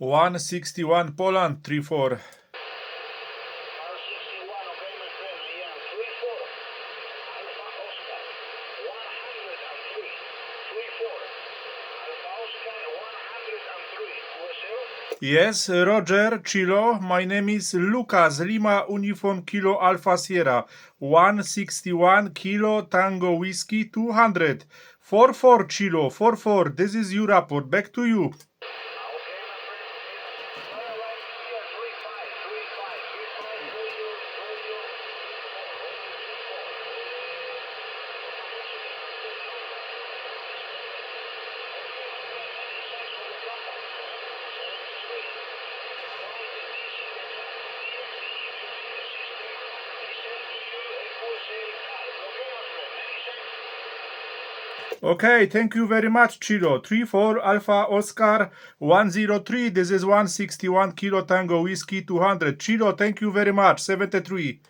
161 Poland 34. R61, okay, my friend, I am 34. Alpha Oscar, 103. 34. Alpha Oscar, 103. QSL? Yes, Roger, Chilo. My name is Lucas, Lima Uniform Kilo Alpha Sierra. 161 Kilo Tango Whiskey 200. 44 Chilo, 44. This is your report. Back to you. Okay, my friend, okay. Fire right here, 35, 35, 35, radio. Okay, thank you very much, Chilo. 34 Alpha Oscar 103. This is 161 Kilo Tango Whiskey 200. Chilo, thank you very much. 73.